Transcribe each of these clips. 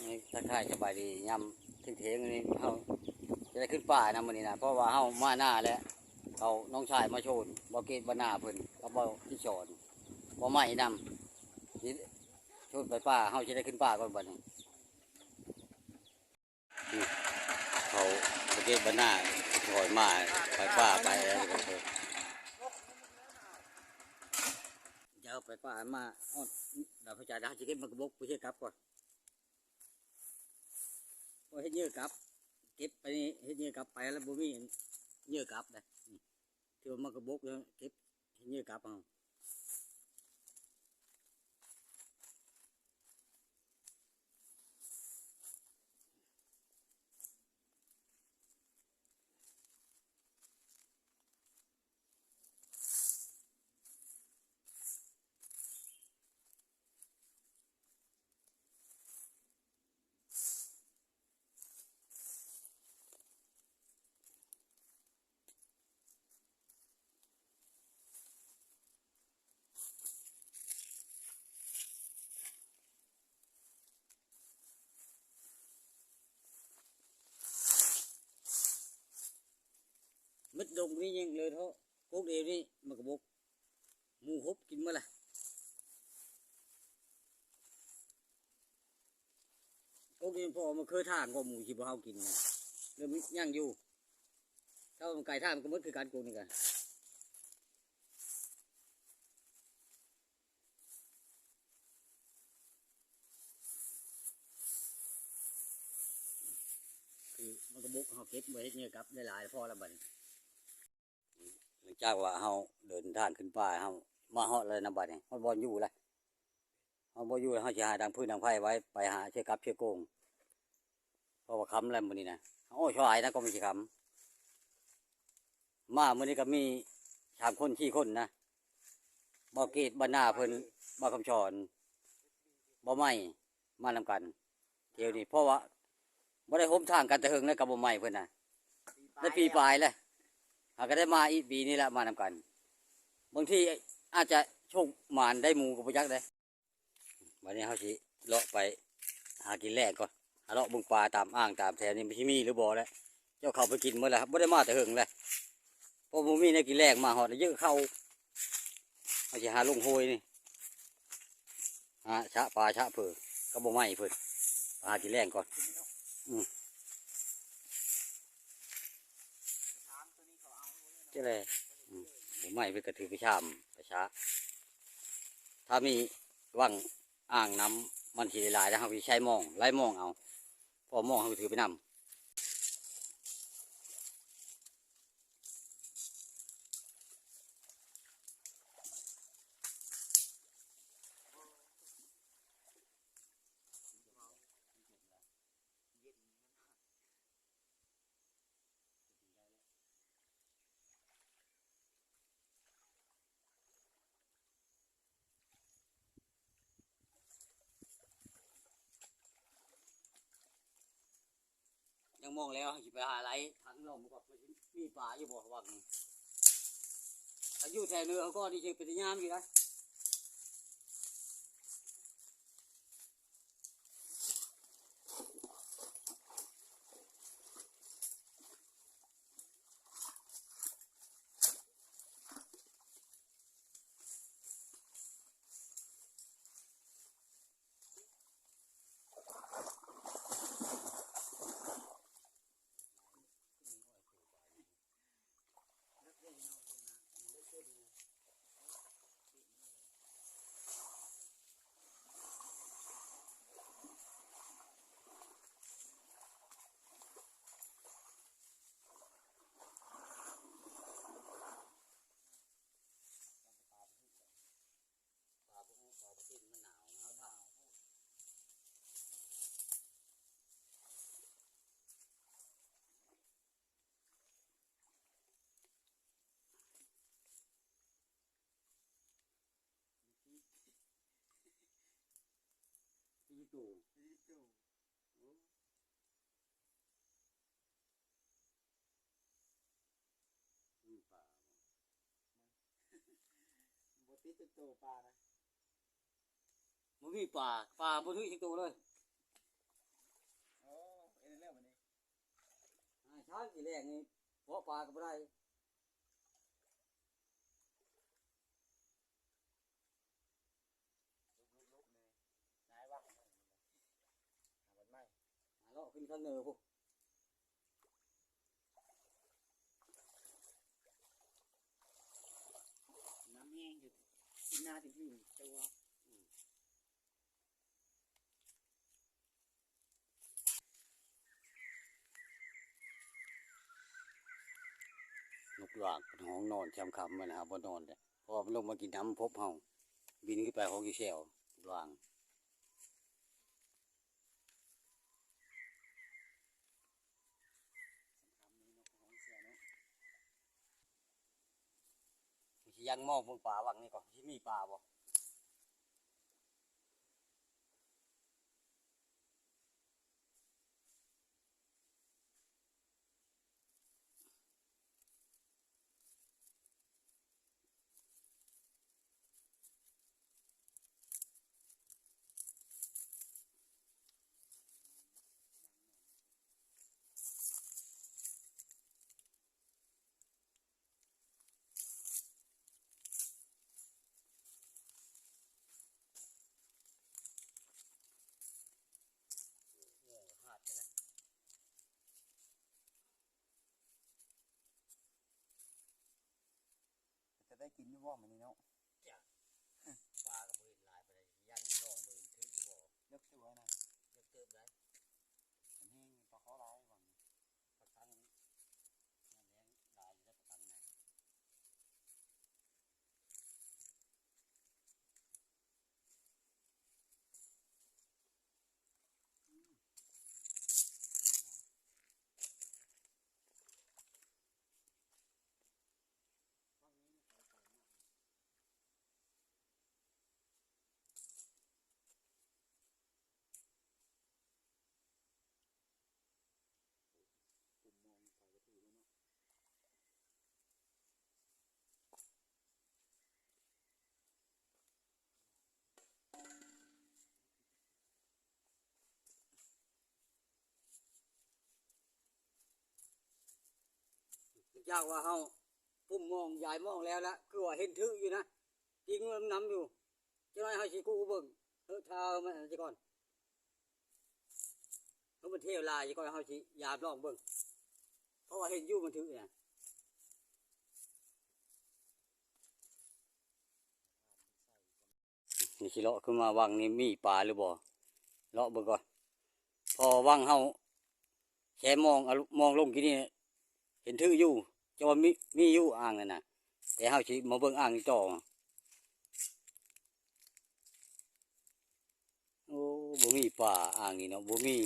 นี่ทักทายสบายดียำถึงเทงนี่เฮาจะได้ขึ้นป่านะมื้อนี้นะเพราะว่าเฮามาหน้าแล้วเอาน้องชายมาโชนบ่เกตบ่หน้าเพิ่นก็บ่ที่สอนบ่ไม้นำสิโชนไปป่าเฮาจะได้ขึ้นป่าก่อนบัดนี้นี่เขาบ่เกตบ่หน้าถอยมาไปป่าไปอะไรกันเถอะจะเอาไปป่ามาอ้อนเราพระเจ้าดาสิเก็บมันกระบกไปเฮ็ดกลับก่อนบ่เฮ็ดเยอะกลับเก็บไปนี่เฮ็ดเยอะกลับไปแล้วบ่มีเยอะกลับเลยที่มันกระบกแล้วเก็บเฮ็ดเยอะกลับเอามดดงนี่ยังเลยเท่าพวกเดียวนี่มันกระบกหมูฮบกินมาละพวกเดียวพอมันเคยทางก็หมูที่บ่เฮากินนะเริ่มย่างอยู่ถ้ามันไก่ทางมันก็มดคือการโกงนี่กันคือมันกระบกเฮาเก็บไว้เฮ็ดเนี่ยครับได้หลายพอละบัดหลังจากว่าเฮาเดินทางขึ้นป่าเฮามาฮอดเลยนะบัดนี้ฮอดบ่อยู่ละเฮาบ่อยู่แล้วเฮาสิหาดังพื้นดังไฟไว้ไปหาเชือกกับเชือกโกงเพราะว่าค้ำแล้วมื้อนี้นะโอ้ชายนะก็ไม่ใช่ค้ำมามื้อนี้ก็มี3 คน4 คนนะบ่เกตบ่หน้าเพิ่นบ่คำชอนบ่ไม้มานำกันเที่ยวนี้เพราะว่าบ่ได้หมทางกันแต่เฮิงแล้วกับบ่ไม้เพิ่นน่ะได้ปีปลายแล้วหาก็ได้มาอีกปีนี้ละมานำกันบางทีอาจจะโชคหมานได้หมู่ก็บ่จักได้วันนี้เฮาสิเลาะไปหากินแรกก่อนหาเลาะบึงปลาตามอ่างตามแถวนี้สิมีหรือบ่แล้วเจ้าเข้าไปกินหมดแล้วครับบ่ได้มาแต่เฮิงเลยเพราะบ่มีในกินแรกมาฮอดเยอะเข้าเฮาสิหาลงโหยนี่หาชะปลาชะเผือก็บ่ไหม้เพิ่นหากินแรงก่อนเจ้าเลยบ่ไหม้เพิ่นก็ถือไปชามไปช้าถ้ามีว่างอ่างน้ำมันสิหลายแล้วเฮาสิใช้หม้องไล่หม้องเอาพอหม้องเฮาถือไปนำยังมองแล้วสิไปหาไหลทางลมก็มีปลาอยู่บ่ว่างถ้าอยู่แถวเนื้อก็ดีสิเป็นยามอยู่นะตู้ปลาบ่ติดตัวปลานะบ่มีปลาบ่ถืออีกตัวเลย ทางที่แรกนี่เพาะปลาก็บ่ได้เลาะขึ้นข้างเหนือพวกน้ำแห้งอยู่ที่หน้าที่อยู่ตัว นกหลากเป็นห้องนอนจำคำมันหาบ่นอนเลยเพราะว่ามันลงมากินน้ำพบเฮาบินขึ้นไปห้องอยู่แซวหลางสิยังมองเบิ่งป่าวังนี่ก่อนสิมีป่าบ่จะได้กินอยู่บ่มันนี่เนาะ ป่าก็บ่เห็นหลายไปเลยยังลองเบิ่งถือสิบ่ เลือกตัวนะ เลิกเติบได้ มันแห้งปลาขอร้ายหวัง ประทังนั่นแหงหลายอยู่ได้ประทังไหน ตุ่มมองใส่กระถือเนาะ เจ้าว่าเฮาพุ่มมองยายมองแล้วละคือว่าเห็นถืออยู่นะจริงมันนำอยู่จะน้อยเฮาสิกู้เบิ่งเท้ามันจะก่อนเพราะมันเที่ยวลายจะก่อนเฮาสิยามลองเบิ่งเพราะว่าเห็นอยู่มันถือน่ะนี่สิเลาะขึ้นมาวังนี่มีปลาหรือบ่เลาะเบิ่งก่อนพอวังเฮาแค่มองลงที่นี่เห็นถืออยู่จะว่ามีอยู่อ่างนั่นน่ะแต่เฮาสิมาเบิ่งอ่างนี่ต่อโอ้บ่มีปลาอ่างนี่เนาะบ่มี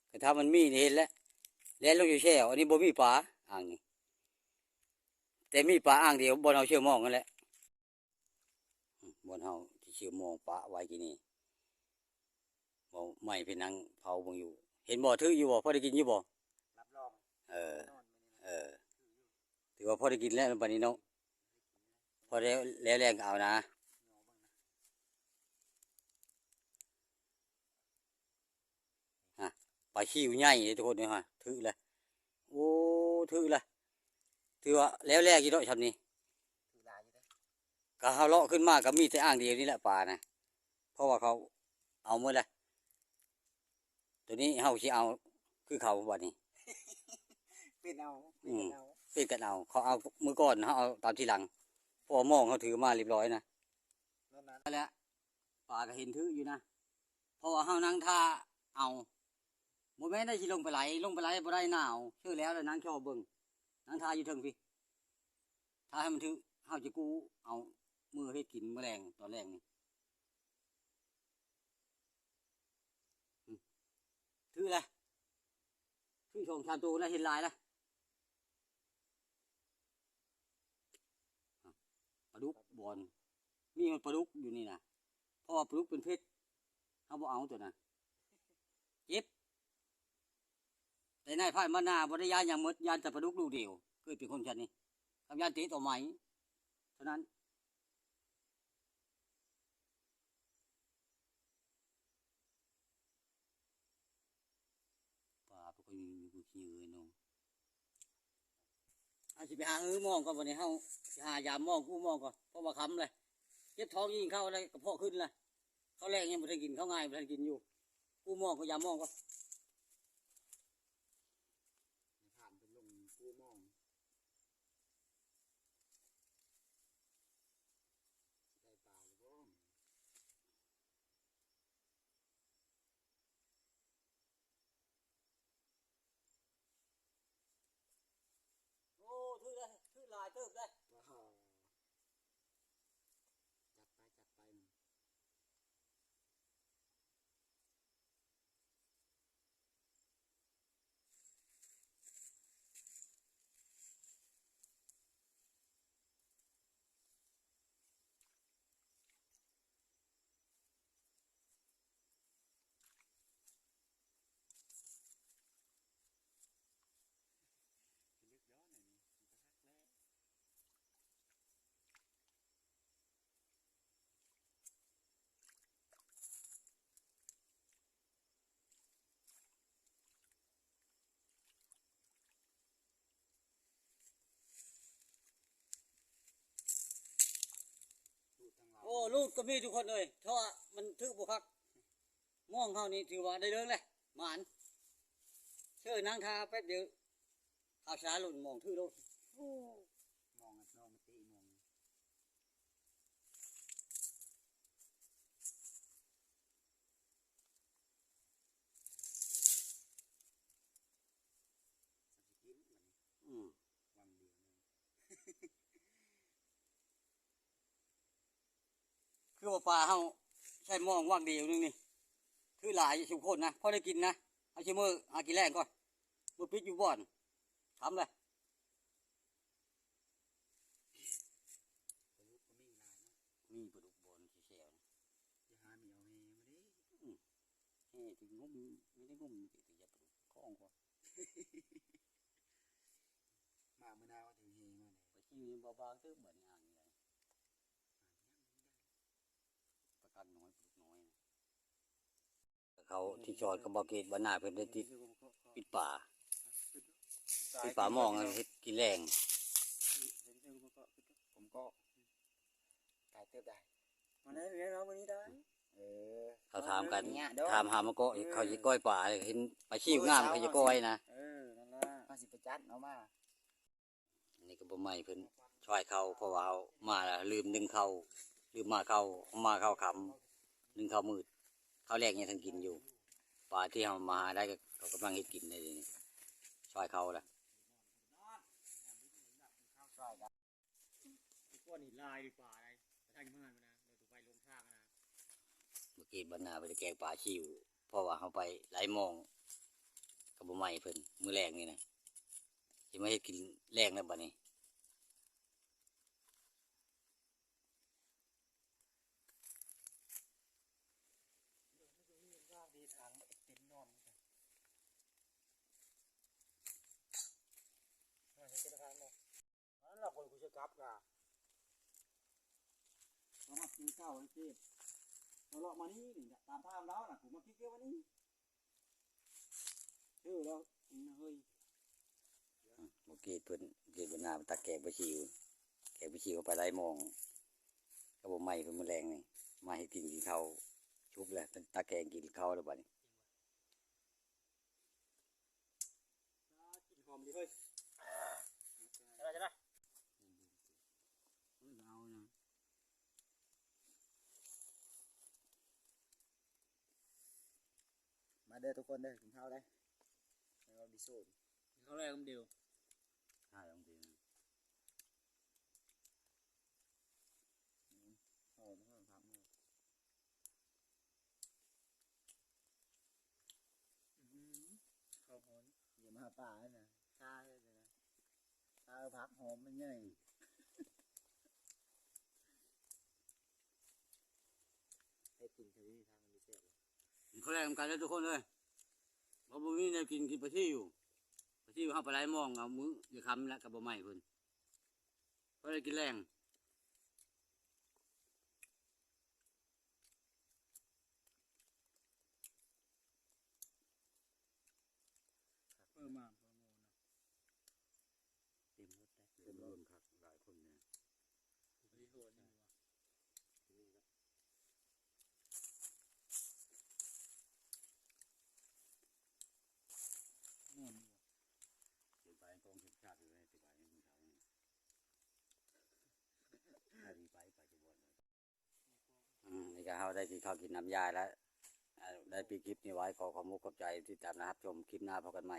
แต่ถ้ามันมีนี่เห็นแล้วลงอยู่แช่อันนี้บ่มีปลาอ่างนี่แต่มีปลาอ่างเดียวบ่เอาเชื่อมองนั่นแหละบ่เฮาที่เชื่อมองปลาไว้ที่นี่บ่ไม่ไปนั่งเผาเบิ่งอยู่เห็นบ่ถืออยู่บ่พอได้กินอยู่บ่ รับรอง เออ นอนมันนี่นะ เออถือว่าพอได้กินแล้วบัดนี้เนาะพอแล้วแรงก็เอานะ งอบ้างนะ ปลาชิวใหญ่เลยทุกคนเนี่ยฮะถือเลยโอ้ถือเลยถือว่าแล้วแรกยี่ดอกชำนี้ ถือลายอยู่เด้อ ก็เขาเลาะขึ้นมาก็มีแต่อ่างเดียวนี่แหละปลานะเพราะว่าเขาเอาเมื่อไรตัวนี้เขาสิเอาคือเขาบัดนี้ เป็นเอา อืม เป็นเอา เป็นกันเอาเขาเอามือก่อนเขาเอาตามทีหลังเพอมองเขาถือมาเรียบร้อยนะ แล้วนั้น นั่นแหละปลาก็เห็นถืออยู่นะเพราะว่าเขานั่งท่าเอาโมแม่นได้สิลงไปไหลบ่ได้หนาวชื่อแล้วแล้วนั่งชอบเบิ่งนั่งท่าอยู่เทิงพี่ท่าให้มันถือเขาจะกู้เอามือเฮ็ดกินแมลงตอนแรกนี่ถือเลยถือชงชามตัวแล้วเห็นลายแล้วปลาดุกบอลมีมันปลาดุกอยู่นี่นะเพราะว่าปลาดุกเป็นเพชรเขาบ่เอาตัวน่ะเจ็บแต่นายพ่ายมานาบริยานอย่างหมดยานแต่ปลาดุกลูกเดียวเคยเป็นคนชันนี่ทำยานตีต่อไหมเท่านั้นปลาเป็นคนมีกูขี้เลยน้อง เอาสิไปหามองก่อนวันนี้เฮาสิหายามมองกูมองก่อนเพราะว่าคำเลยเจ็บท้องยิงเข้าอะไรกระเพาะขึ้นเลยเขาแรงยังไม่ได้กินเขาง่ายไม่ได้กินอยู่กูมองก็ยามมองก่อน ผ่านเป็นลงกูมองได้ปลาหรือบ่ โอ้ถือได้ถือลายเติบได้ ว้าวจัดไปมัน ลึกย้อนหน่อยนี่มันก็ฮักแล้วพูดทั้งเรา โอ้ลูกก็มีทุกคนเลยเพราะว่ามันถือบุคักมองเขานี่ถือว่าได้เรื่องเลยหมานเชื่อนางทาแป๊บเดียวข่าวสารหล่นมองถือโลดโอ้ มองกันนองมาตีมองสักกินมัน อืม วังเดียวนึง คือว่าปลาเฮาใช่มองว่างเดียวนึงนี่คือหลายชุมคนนะพอได้กินนะเอาชิมือหากินแรงก่อนมือปิดอยู่บ่อนทำเลย ประยุกต์ก็มิ่งลายเนาะ มีปลาดุกบอลเชียวนะ อย่าหาเหมียวเฮมาดิ เฮ้ถึงงมไม่ได้งมติดอย่าปลาดุกคล้องก่อน มาเมื่อนาวถึงเฮมาเลย ปลาชิวยังบางๆตื้อเหมือนอ่างนี่เลยปลากัดน้อยปลาดุกน้อยนะเขาที่จอดกับบาเกตบานาเพิ่นได้ติดปิดป่าปิดป่ามองเฮ็ดกินแรง ผมก็ตายเติบได้ มาได้เรียนเราวันนี้ได้ เออ เขาถามกัน เนี่ยเด้อ ถามหามาก็เขาจะก้อยป่าเห็นปลาชิวงามเขาจะก้อยนะ นั่นละ มาสิไปจัดเอามา อันนี้ก็บ่ใหม่เพิ่นช่วยเขาเพราะว่าเขามาแล้วลืมดึงเขาลืมมาเข้าคำดึงเข้ามืดเขาแรกยังทันกินอยู่ปลาที่เขามาหาได้ก็เขากำลังเฮ็ดกินในนี้ช่วยเขาละ ช่วยกัน พวกนี้ลายดีกว่าอะไรทางเมืองนะเดี๋ยวถูกไปลงทางนะ เมื่อกี้บรรณาไปแกงปลาชิวเพราะว่าเขาไปไหลมองกับบ่ใหม่เพิ่นมื้อแรกนี่นะสิมาเฮ็ดกินแรงแล้วบัดนี้ ว่าดีทางเต็นนอนมาสิเป็นทางเนาะนั่นแหละคนกูจะกลับกะเรามากินข้าวไอ้พี่เราเลาะมานี่นี่ตามทางแล้วน่ะกูมาคิดเกี่ยววันนี้แล้วเฮ้ย เมื่อกี้เพิ่นบรรณาไปตักแกงปลาชิวเขาไปไหลมองกับบ่ใหม่เพิ่นมื้อแรงนี่มาเฮ็ดกินข้าวชุบแล้วเป็นตักแกงกินข้าวแล้วบัดนี้ กินหอมดีเฮ้ยอะไรจะได้ เอานะ มาเด้อทุกคนเด้อกินข้าวได้เราดิโซ่ เขาแรกมันเดียว ใช่ต้องดีนะ โอ้ไม่ต้องทำเลย เขาหอน อย่ามาหาป่าเลยนะชาเลยนะชาพักหอมไม่ง่ายให้กินทวีทางมันดิเซ่ เขาแรงกันแล้วทุกคนเลยบ่มีแนวกินปลาชิวเฮาไปไหลมองเอามื้ออย่าคำแล้วกับบ่ใหม่เพิ่นก็ได้กินแรง เพิ่มมา เต็มหมดเลย ก็เฮาได้กินข้าวกินน้ำยาแล้วได้ปีคลิปนี้ไว้ขอขอบคุณขอบใจที่ตามนะครับชมคลิปหน้าพบกันใหม่